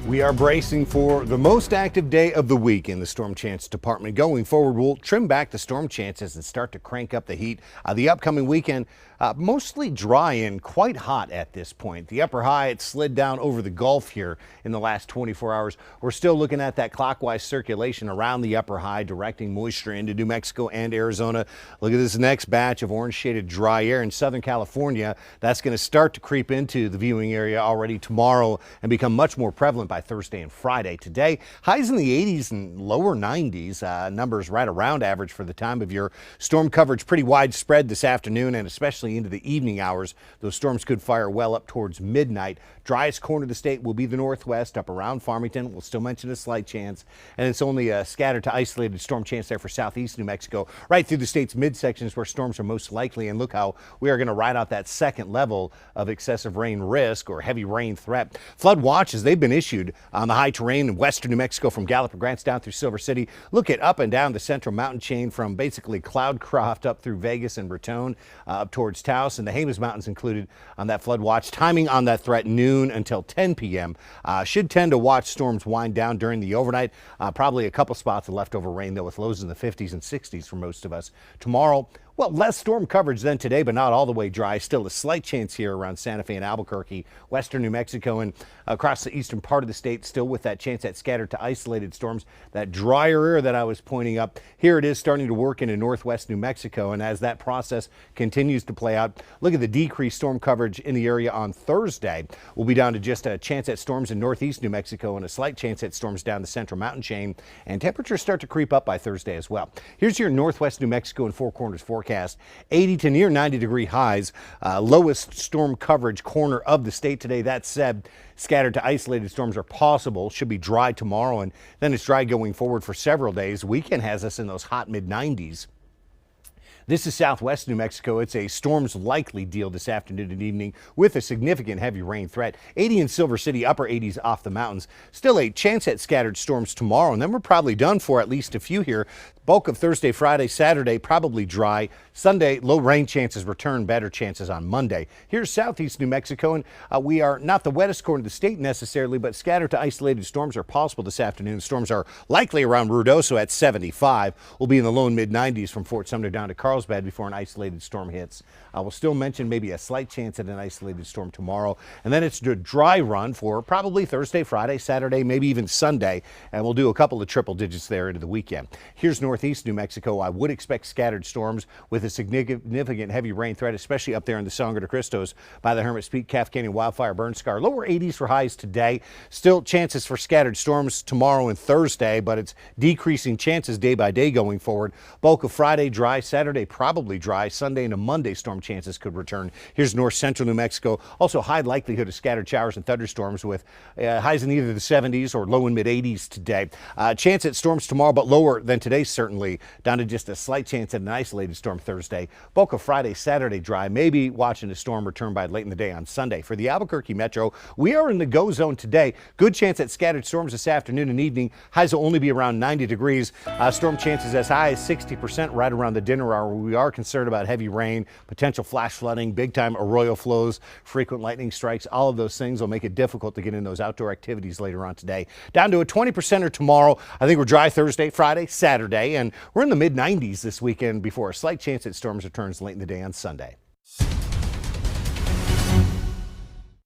We are bracing for the most active day of the week in the Storm Chance Department. Going forward, we'll trim back the storm chances and start to crank up the heat. The upcoming weekend, mostly dry and quite hot at this point. The upper high, it slid down over the Gulf here in the last 24 hours. We're still looking at that clockwise circulation around the upper high, directing moisture into New Mexico and Arizona. Look at this next batch of orange shaded dry air in Southern California. That's going to start to creep into the viewing area already tomorrow and become much more prevalent by Thursday and Friday. Today, highs in the 80s and lower 90s, numbers right around average for the time of year. Storm coverage pretty widespread this afternoon and especially into the evening hours. Those storms could fire well up towards midnight. Driest corner of the state will be the northwest up around Farmington. We'll still mention a slight chance, and it's only a scattered to isolated storm chance there for southeast New Mexico, right through the state's midsections where storms are most likely. And look how we are going to ride out that second level of excessive rain risk or heavy rain threat. Flood watches, they've been issued on the high terrain in western New Mexico from Gallup and Grants down through Silver City. Look at up and down the central mountain chain from basically Cloudcroft up through Vegas and Raton up towards Taos, and the Jemez Mountains included on that flood watch. Timing on that threat noon until 10 p.m. Should tend to watch storms wind down during the overnight. Probably a couple spots of leftover rain though, with lows in the 50s and 60s for most of us. Tomorrow, well, less storm coverage than today, but not all the way dry. Still a slight chance here around Santa Fe and Albuquerque, western New Mexico, and across the eastern part of the state, still with that chance at scattered to isolated storms. That drier air that I was pointing up, here it is starting to work into northwest New Mexico. And as that process continues to play out, look at the decreased storm coverage in the area on Thursday. We'll be down to just a chance at storms in northeast New Mexico and a slight chance at storms down the central mountain chain. And temperatures start to creep up by Thursday as well. Here's your northwest New Mexico and Four Corners forecast. 80 to near 90-degree highs, lowest storm coverage corner of the state today. That said, scattered to isolated storms are possible. Should be dry tomorrow, and then it's dry going forward for several days. Weekend has us in those hot mid-90s. This is southwest New Mexico. It's a storms likely deal this afternoon and evening with a significant heavy rain threat. 80 in Silver City, upper 80s off the mountains. Still a chance at scattered storms tomorrow, and then we're probably done for at least a few here. Bulk of Thursday, Friday, Saturday, probably dry. Sunday, low rain chances return, better chances on Monday. Here's southeast New Mexico, and we are not the wettest corner of the state necessarily, but scattered to isolated storms are possible this afternoon. Storms are likely around Ruidoso at 75. We'll be in the low and mid-90s from Fort Sumner down to Carlsbad before an isolated storm hits. We'll still mention maybe a slight chance at an isolated storm tomorrow, and then it's a dry run for probably Thursday, Friday, Saturday, maybe even Sunday, and we'll do a couple of triple digits there into the weekend. Here's northeast New Mexico. I would expect scattered storms with a significant heavy rain threat, especially up there in the Sangre de Cristos by the Hermit's Peak, Calf Canyon wildfire burn scar. Lower 80s for highs today. Still chances for scattered storms tomorrow and Thursday, but it's decreasing chances day by day going forward. Bulk of Friday dry, Saturday probably dry. Sunday into Monday storm chances could return. Here's north central New Mexico. Also high likelihood of scattered showers and thunderstorms with highs in either the 70s or low and mid 80s today. Chance at storms tomorrow, but lower than today certainly, down to just a slight chance at an isolated storm Thursday. Bulk of Friday, Saturday dry. Maybe watching a storm return by late in the day on Sunday. For the Albuquerque Metro, we are in the go zone today. Good chance at scattered storms this afternoon and evening. Highs will only be around 90 degrees. Storm chances as high as 60% right around the dinner hour. We are concerned about heavy rain, potential flash flooding, big time arroyo flows, frequent lightning strikes. All of those things will make it difficult to get in those outdoor activities later on today. Down to a 20%er tomorrow. I think we're dry Thursday, Friday, Saturday, and we're in the mid 90s this weekend before a slight chance at storms returns late in the day on Sunday.